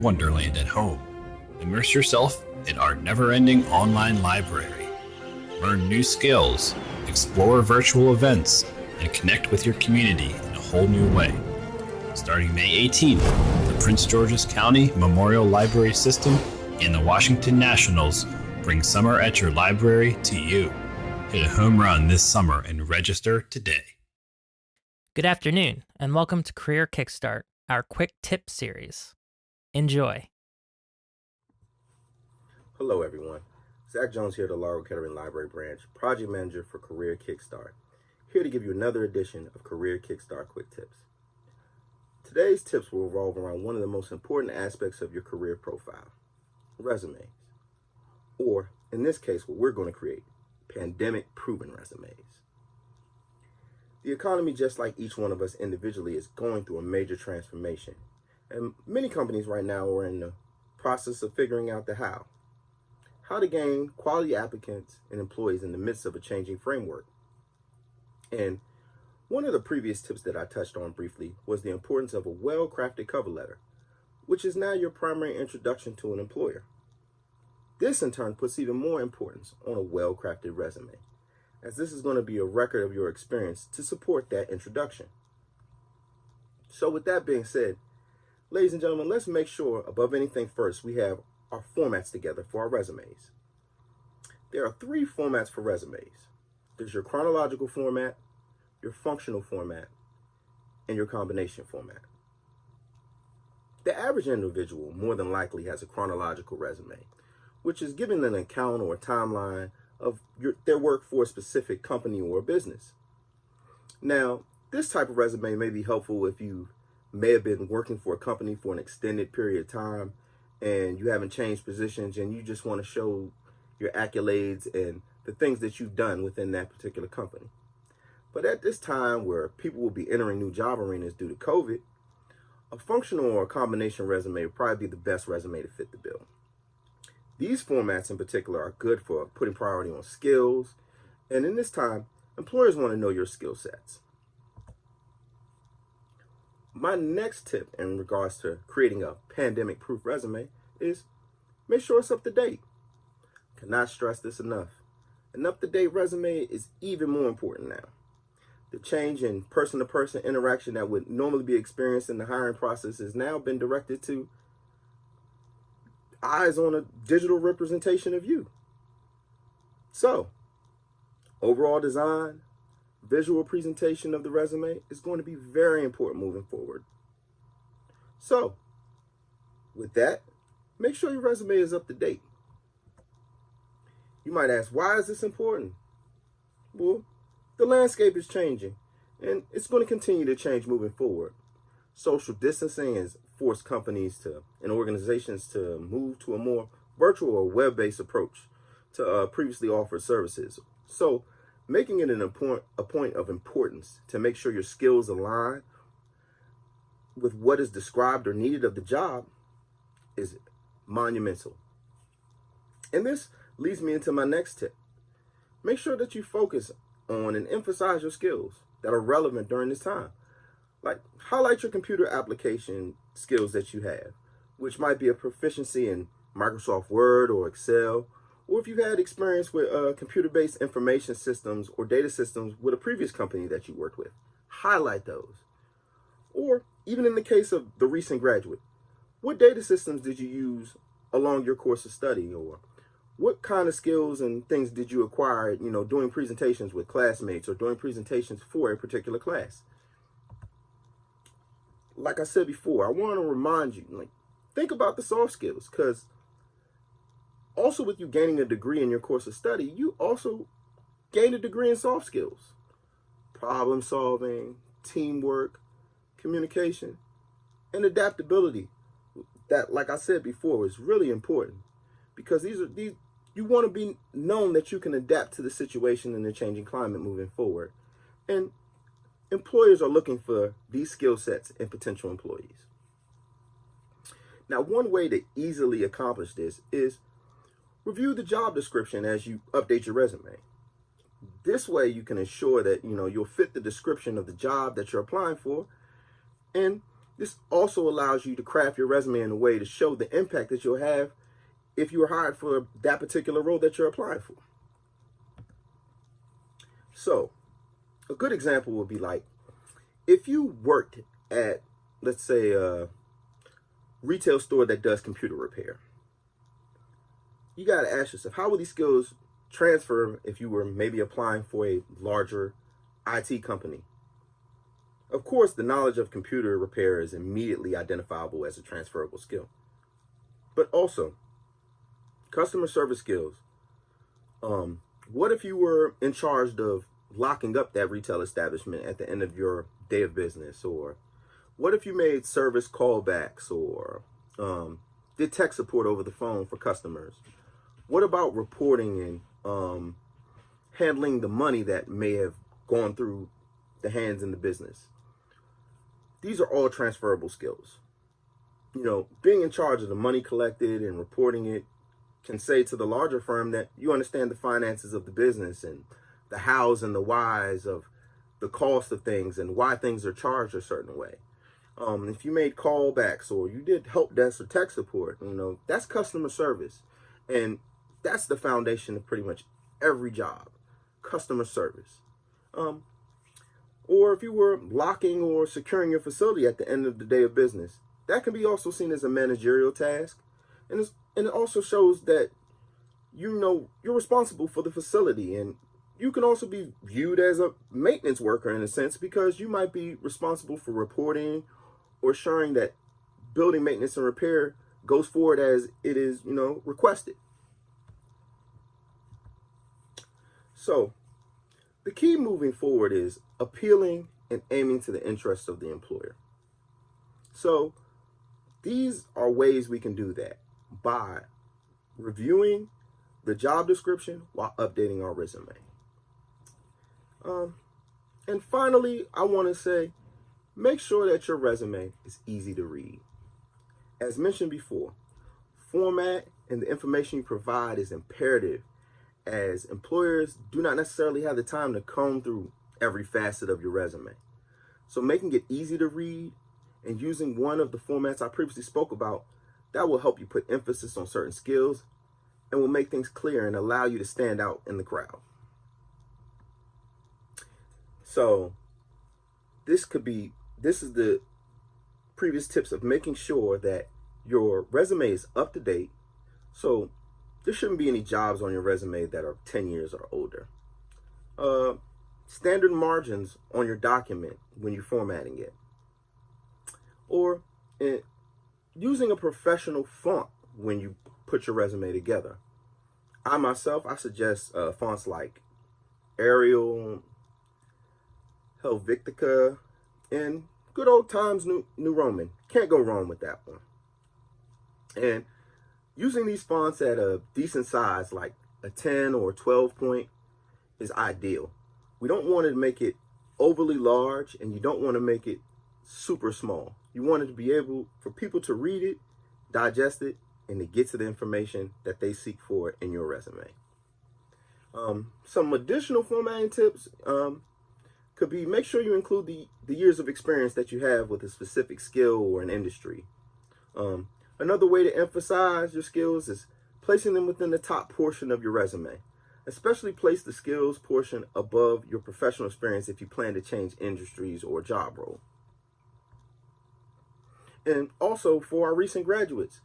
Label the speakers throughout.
Speaker 1: Wonderland at home. Immerse yourself in our never-ending online library. Learn new skills, explore virtual events, and connect with your community in a whole new way. Starting May 18th, the Prince George's County Memorial Library System and the Washington Nationals bring summer at your library to you. Hit a home run this summer and register today.
Speaker 2: Good afternoon, and welcome to Career Kickstart, our quick tip series. Enjoy.
Speaker 3: Hello everyone, Zach Jones here at the Largo-Kettering Library Branch, Project Manager for Career Kickstart, here to give you another edition of Career Kickstart Quick Tips. Today's tips will revolve around one of the most important aspects of your career profile, resumes. Or, in this case, what we're going to create, pandemic-proven resumes. The economy, just like each one of us individually, is going through a major transformation. And many companies right now are in the process of figuring out the how to gain quality applicants and employees in the midst of a changing framework. And one of the previous tips that I touched on briefly was the importance of a well-crafted cover letter, which is now your primary introduction to an employer. This in turn puts even more importance on a well-crafted resume, as this is going to be a record of your experience to support that introduction. So with that being said, ladies and gentlemen, let's make sure above anything first we have our formats together for our resumes. There are three formats for resumes. There's your chronological format, your functional format, and your combination format. The average individual more than likely has a chronological resume, which is giving an account or a timeline of their work for a specific company or business. Now, this type of resume may be helpful if you may have been working for a company for an extended period of time and you haven't changed positions and you just want to show your accolades and the things that you've done within that particular company. But at this time where people will be entering new job arenas due to COVID, a functional or a combination resume would probably be the best resume to fit the bill. These formats in particular are good for putting priority on skills, and in this time, employers want to know your skill sets. My next tip in regards to creating a pandemic-proof resume is make sure it's up to date. Cannot stress this enough. An up-to-date resume is even more important now. The change in person-to-person interaction that would normally be experienced in the hiring process has now been directed to eyes on a digital representation of you. So, overall design, visual presentation of the resume is going to be very important moving forward. So, with that, make sure your resume is up to date. You might ask, why is this important? Well, the landscape is changing, and it's going to continue to change moving forward. Social distancing has forced companies and organizations to move to a more virtual or web-based approach to previously offered services. So, making it a point of importance to make sure your skills align with what is described or needed of the job is monumental. And this leads me into my next tip. Make sure that you focus on and emphasize your skills that are relevant during this time. Like, highlight your computer application skills that you have, which might be a proficiency in Microsoft Word or Excel, or if you've had experience with computer-based information systems or data systems with a previous company that you worked with. Highlight those. Or even in the case of the recent graduate, what data systems did you use along your course of study, or what kind of skills and things did you acquire, doing presentations with classmates or doing presentations for a particular class? Like I said before, I want to remind you, think about the soft skills, because also with you gaining a degree in your course of study, you also gain a degree in soft skills, problem solving, teamwork, communication, and adaptability. That, like I said before, is really important, because these you want to be known that you can adapt to the situation and the changing climate moving forward. And employers are looking for these skill sets in potential employees. Now, one way to easily accomplish this is review the job description as you update your resume. This way you can ensure that you'll fit the description of the job that you're applying for, and This also allows you to craft your resume in a way to show the impact that you'll have if you were hired for that particular role that you're applying for. So, a good example would be like, if you worked at, let's say, a retail store that does computer repair, you got to ask yourself, how will these skills transfer if you were maybe applying for a larger IT company? Of course, the knowledge of computer repair is immediately identifiable as a transferable skill. But also, customer service skills. What if you were in charge of locking up that retail establishment at the end of your day of business? Or what if you made service callbacks or did tech support over the phone for customers? What about reporting and handling the money that may have gone through the hands in the business? These are all transferable skills. You know, being in charge of the money collected and reporting it can say to the larger firm that you understand the finances of the business and the hows and the whys of the cost of things and why things are charged a certain way. If you made callbacks or you did help desk or tech support, you know, that's customer service. And that's the foundation of pretty much every job, customer service. Or if you were locking or securing your facility at the end of the day of business, that can be also seen as a managerial task. And it also shows that, you know, you're responsible for the facility, and you can also be viewed as a maintenance worker in a sense, because you might be responsible for reporting or ensuring that building maintenance and repair goes forward as it is, you know, requested. So the key moving forward is appealing and aiming to the interests of the employer. So these are ways we can do that by reviewing the job description while updating our resume. And finally, I want to say, make sure that your resume is easy to read. As mentioned before, format and the information you provide is imperative, as employers do not necessarily have the time to comb through every facet of your resume. So making it easy to read and using one of the formats I previously spoke about, that will help you put emphasis on certain skills and will make things clear and allow you to stand out in the crowd. So this is the previous tips of making sure that your resume is up to date. So there shouldn't be any jobs on your resume that are 10 years or older. Standard margins on your document when you're formatting it. Or using a professional font when you put your resume together. I suggest fonts like Arial, Helvetica, and good old times New Roman. Can't go wrong with that one. And using these fonts at a decent size, like a 10 or 12 point, is ideal. We don't want to make it overly large, and you don't want to make it super small. You want it to be able for people to read it, digest it, and to get to the information that they seek for in your resume. Some additional formatting tips could be, make sure you include the years of experience that you have with a specific skill or an industry. Another way to emphasize your skills is placing them within the top portion of your resume. Especially place the skills portion above your professional experience if you plan to change industries or job role. And also for our recent graduates,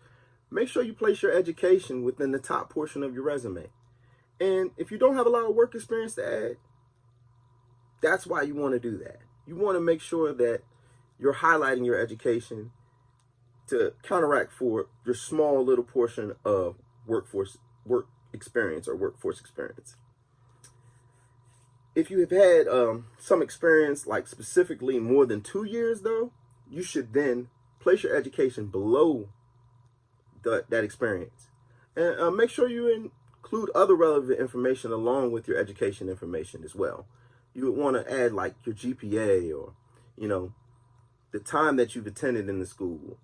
Speaker 3: make sure you place your education within the top portion of your resume. And if you don't have a lot of work experience to add, that's why you want to do that. You want to make sure that you're highlighting your education to counteract for your small little portion of work experience or workforce experience. If you have had some experience, like specifically more than 2 years though, you should then place your education below that experience. And make sure you include other relevant information along with your education information as well. You would want to add like your GPA or, you know, the time that you've attended in the school,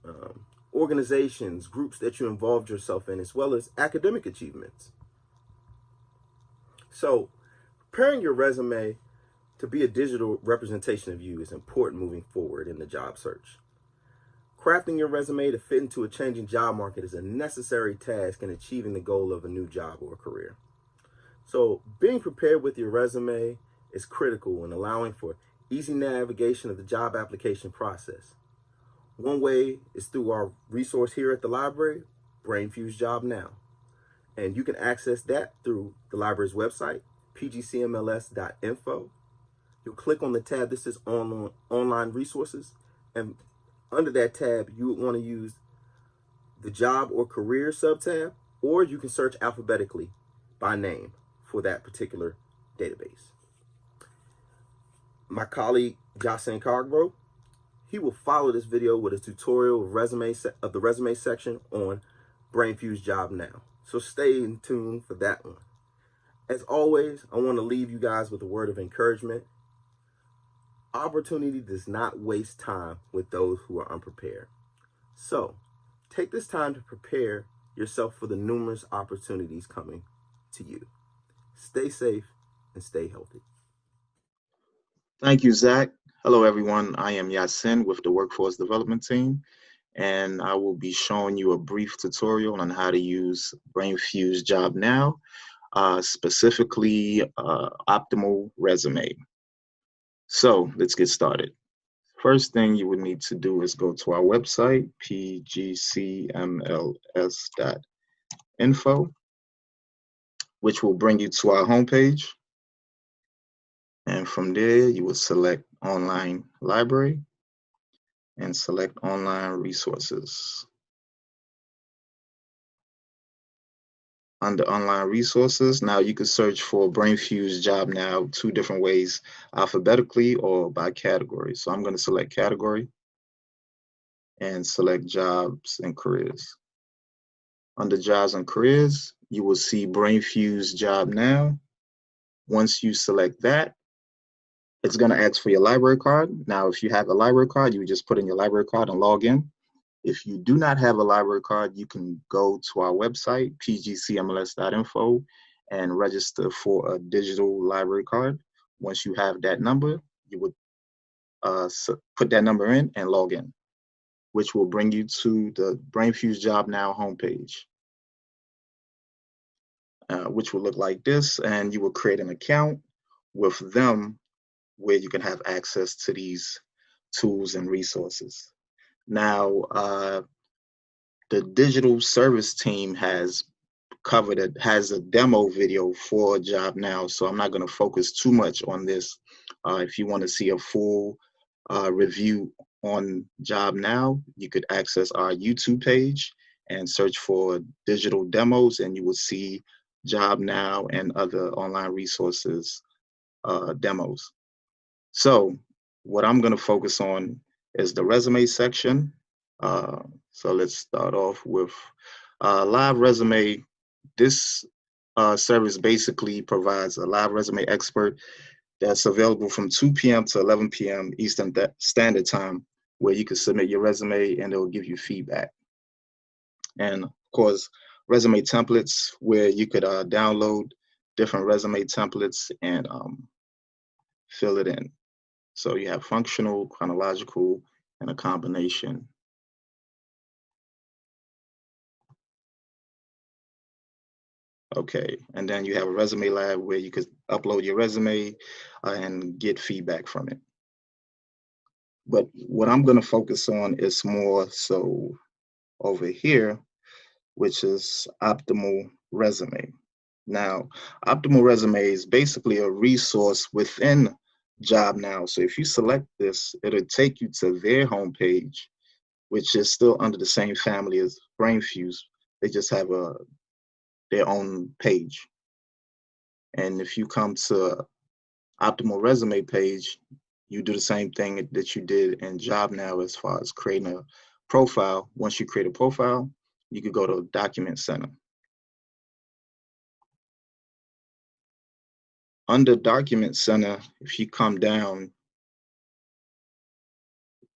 Speaker 3: organizations, groups that you involved yourself in, as well as academic achievements. So preparing your resume to be a digital representation of you is important moving forward in the job search. Crafting your resume to fit into a changing job market is a necessary task in achieving the goal of a new job or career. So being prepared with your resume is critical in allowing for easy navigation of the job application process. One way is through our resource here at the library, BrainFuse Job Now. And you can access that through the library's website, pgcmls.info. You'll click on the tab that says online resources, and under that tab, you would want to use the job or career subtab, or you can search alphabetically by name for that particular database. My colleague, Jason Cargro, he will follow this video with a tutorial of the resume section on BrainFuse Job Now. So stay in tune for that one. As always, I want to leave you guys with a word of encouragement. Opportunity does not waste time with those who are unprepared. So take this time to prepare yourself for the numerous opportunities coming to you. Stay safe and stay healthy.
Speaker 4: Thank you, Zach. Hello, everyone. I am Yasin with the Workforce Development Team, and I will be showing you a brief tutorial on how to use BrainFuse Job Now, specifically Optimal Resumé. So let's get started. First thing you would need to do is go to our website, pgcmls.info, which will bring you to our homepage. And from there, you will select Online Library and select Online Resources. Under Online Resources, now you can search for BrainFuse Job Now 2 different ways, alphabetically or by category. So I'm going to select Category and select Jobs and Careers. Under Jobs and Careers, you will see BrainFuse Job Now. Once you select that, it's going to ask for your library card. Now, if you have a library card, you would just put in your library card and log in. If you do not have a library card, you can go to our website, pgcmls.info, and register for a digital library card. Once you have that number, you would put that number in and log in, which will bring you to the BrainFuse Job Now homepage, which will look like this, and you will create an account with them where you can have access to these tools and resources. Now, the digital service team has a demo video for Job Now, so I'm not going to focus too much on this. If you want to see a full review on Job Now, you could access our YouTube page and search for digital demos, and you will see Job Now and other online resources demos. So what I'm going to focus on is the resume section. So let's start off with live resume. This service basically provides a live resume expert that's available from 2 p.m. to 11 p.m. Eastern Standard Time, where you can submit your resume and it'll give you feedback. And of course, resume templates, where you could download different resume templates and fill it in. So you have functional, chronological, and a combination. Okay, and then you have a resume lab where you could upload your resume and get feedback from it. But what I'm going to focus on is more so over here, which is Optimal Resumé. Now, Optimal Resumé is basically a resource within Job Now. So if you select this, it'll take you to their homepage, which is still under the same family as BrainFuse. They just have their own page. And if you come to Optimal Resumé page, you do the same thing that you did in Job Now as far as creating a profile. Once you create a profile, you could go to Document Center. Under Document Center, if you come down,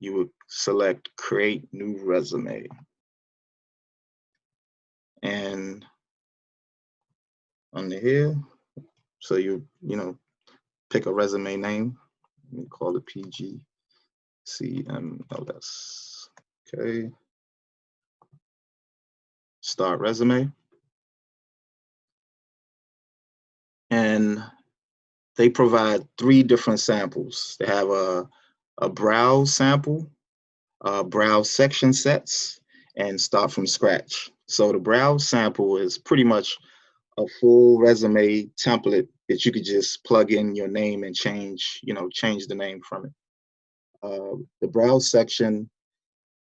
Speaker 4: you would select Create New Resume. And under here, so you pick a resume name. We call it PGCMLS. Okay. Start resume. And they provide 3 different samples. They have a browse sample, browse section sets, and start from scratch. So the browse sample is pretty much a full resume template that you could just plug in your name and change the name from it. The browse section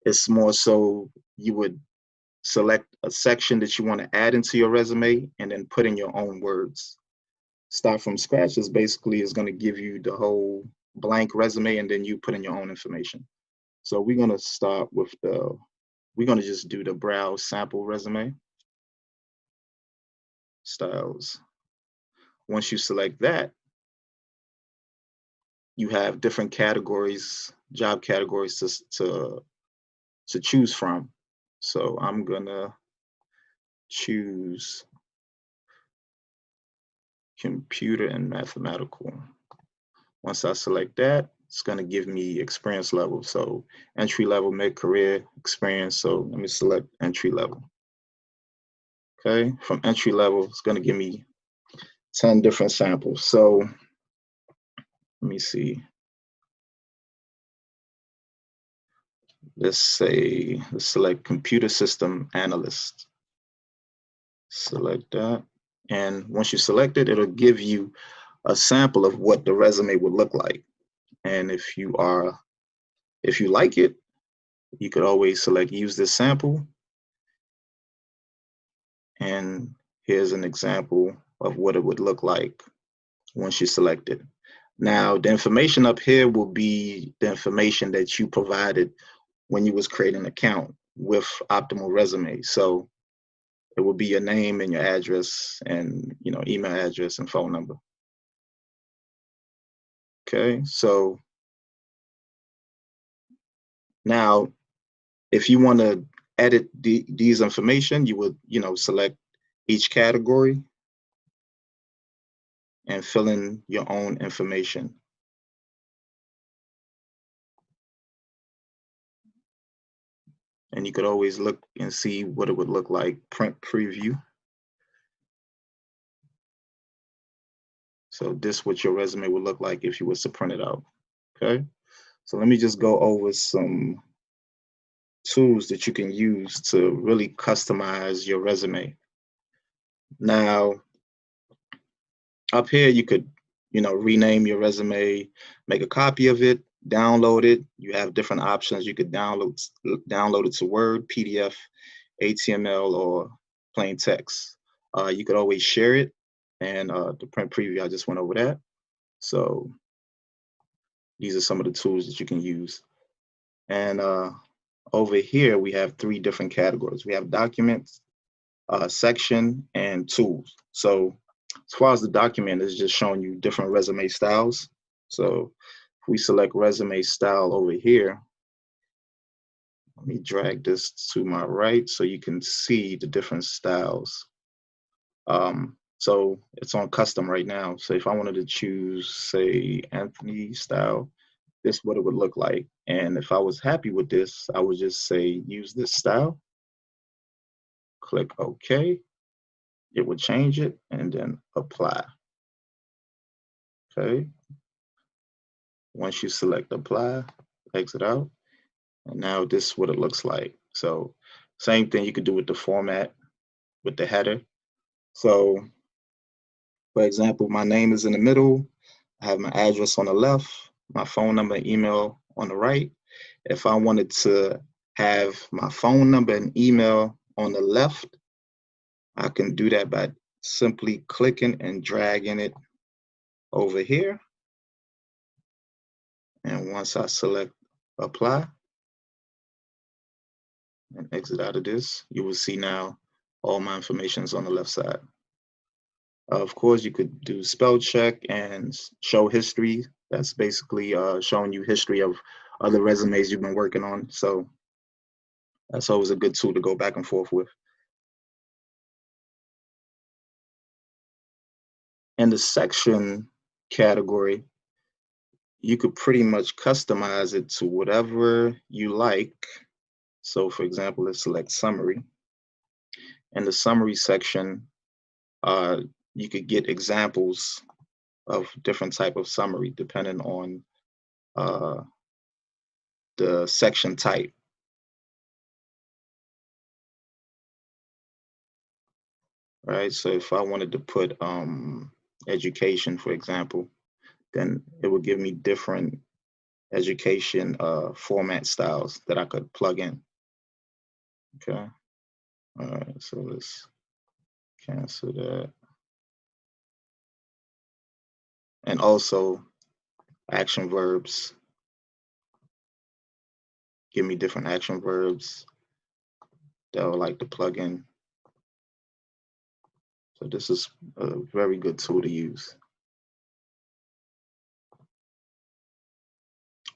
Speaker 4: is more so you would select a section that you want to add into your resume and then put in your own words. Start from scratch is going to give you the whole blank resume and then you put in your own information. So we're going to start with we're going to just do the browse sample resume styles. Once you select that, you have different categories, job categories to choose from. So I'm going to choose computer and mathematical. Once I select that, it's going to give me experience level. So entry level, mid-career, experience. So let me select entry level. Okay, from entry level, it's going to give me 10 different samples. So let me see. Let's select computer system analyst. Select that. And once you select it, it'll give you a sample of what the resume would look like. And if you like it, you could always select use this sample. And here's an example of what it would look like once you select it. Now, the information up here will be the information that you provided when you was creating an account with Optimal Resume. So it will be your name and your address and email address and phone number. Okay, so now if you want to edit these information, you would select each category and fill in your own information. And you could always look and see what it would look like, print preview. So this is what your resume would look like if you was to print it out, okay? So let me just go over some tools that you can use to really customize your resume. Now, up here, you could, rename your resume, make a copy of it, download it. You have different options. You could download it to Word, PDF, HTML, or plain text. You could always share it. And the print preview, I just went over that. So these are some of the tools that you can use. And over here, we have 3 different categories. We have documents, section, and tools. So as far as the document, it's just showing you different resume styles. So if we select resume style over here, let me drag this to my right so you can see the different styles. So it's on custom right now. So if I wanted to choose, say, Anthony style, this is what it would look like. And if I was happy with this, I would just say use this style. Click OK. It would change it and then apply. Okay. Once you select apply, exit out. And now this is what it looks like. So same thing you could do with the format, with the header. So for example, my name is in the middle. I have my address on the left, my phone number and email on the right. If I wanted to have my phone number and email on the left, I can do that by simply clicking and dragging it over here. And once I select apply and exit out of this, you will see now all my information is on the left side. Of course, you could do spell check and show history. That's basically showing you history of other resumes you've been working on. So that's always a good tool to go back and forth with. In the section category, you could pretty much customize it to whatever you like. So for example, let's select summary. In the summary section, you could get examples of different type of summary depending on the section type. Right, so if I wanted to put education, for example, then it would give me different education format styles that I could plug in. Okay, all right, so let's cancel that. And also action verbs, give me different action verbs that I would like to plug in. So this is a very good tool to use.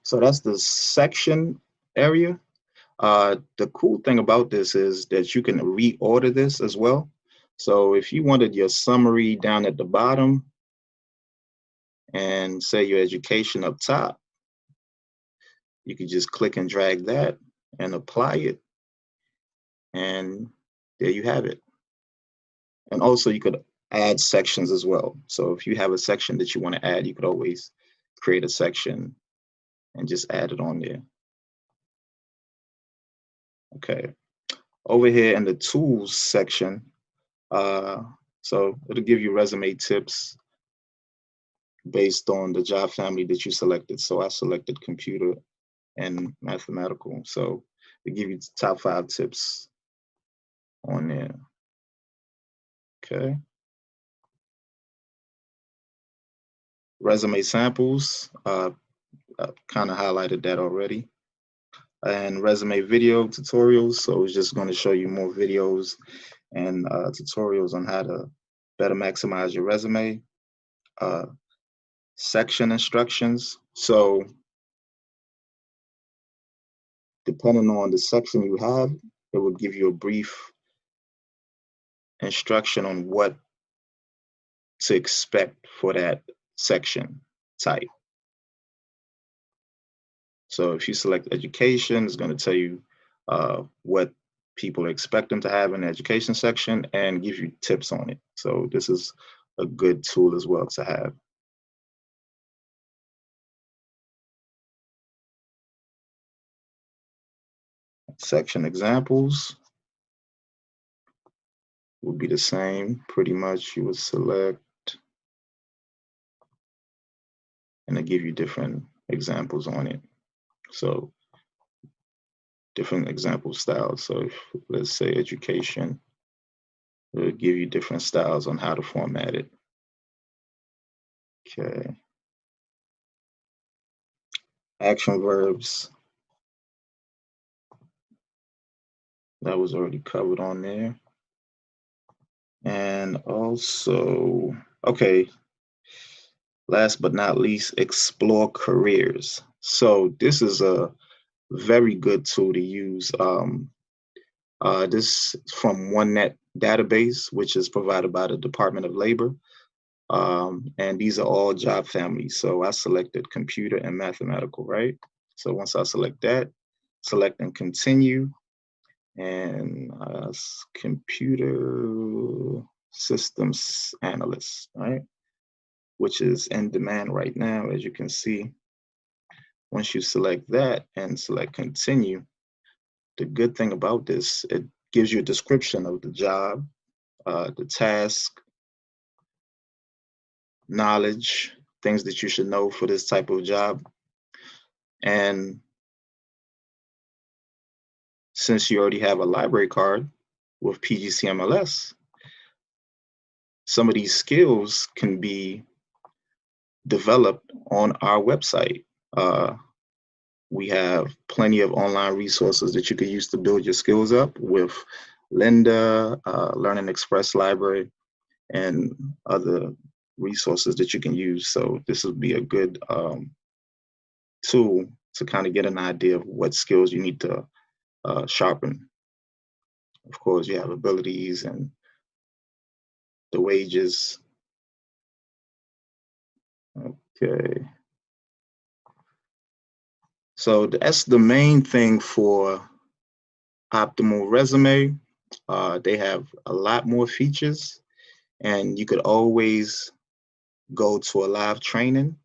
Speaker 4: So that's the section area. The cool thing about this is that you can reorder this as well. So if you wanted your summary down at the bottom and say your education up top, you could just click and drag that and apply it. And there you have it. And also you could add sections as well. So if you have a section that you want to add, you could always create a section and just add it on there. Okay, over here in the tools section, so it'll give you resume tips based on the job family that you selected. So I selected computer and mathematical. So they give you the top 5 tips on there. Okay. Resume samples, I kind of highlighted that already. And resume video tutorials. So it's just going to show you more videos and tutorials on how to better maximize your resume. Section instructions. So depending on the section you have, it will give you a brief instruction on what to expect for that section type. So if you select education, it's going to tell you what people are expecting to have in the education section and give you tips on it. So this is a good tool as well to have. Section examples will be the same, pretty much. You would select and they give you different examples on it. So different example styles. So if, let's say education, it'll give you different styles on how to format it. Okay. Action verbs. That was already covered on there. And also, okay, last but not least, explore careers. So this is a very good tool to use. This is from OneNet database, which is provided by the Department of Labor. And these are all job families. So I selected computer and mathematical, right? So once I select that, select and continue, and computer systems analyst, right? Which is in demand right now, as you can see. Once you select that and select continue, the good thing about this, it gives you a description of the job, the task, knowledge, things that you should know for this type of job. And since you already have a library card with PGCMLS, some of these skills can be developed on our website. We have plenty of online resources that you could use to build your skills up with Lynda, Learning Express Library, and other resources that you can use. So this would be a good tool to kind of get an idea of what skills you need to sharpen. Of course, you have abilities and the wages. Okay. So that's the main thing for Optimal Resume. They have a lot more features, and you could always go to a live training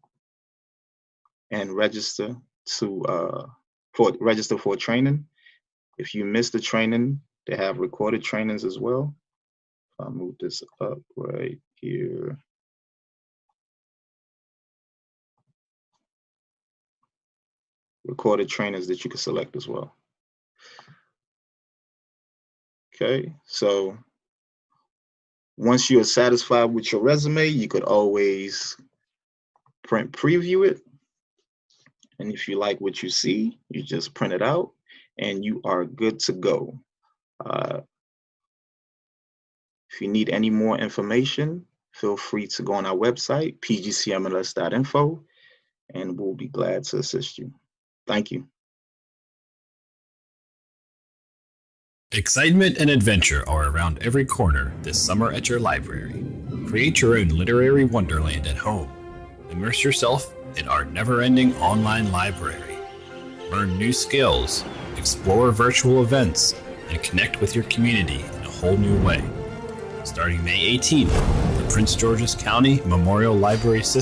Speaker 4: and register for training. If you miss the training, they have recorded trainings as well. I'll move this up right here. Recorded trainings that you can select as well. Okay, so once you are satisfied with your resume, you could always print preview it. And if you like what you see, you just print it out and you are good to go. If you need any more information, feel free to go on our website, pgcmls.info, and we'll be glad to assist you. Thank you.
Speaker 1: Excitement and adventure are around every corner this summer at your library. Create your own literary wonderland at home. Immerse yourself in our never-ending online library. Learn new skills, explore virtual events, and connect with your community in a whole new way. Starting May 18th, the Prince George's County Memorial Library System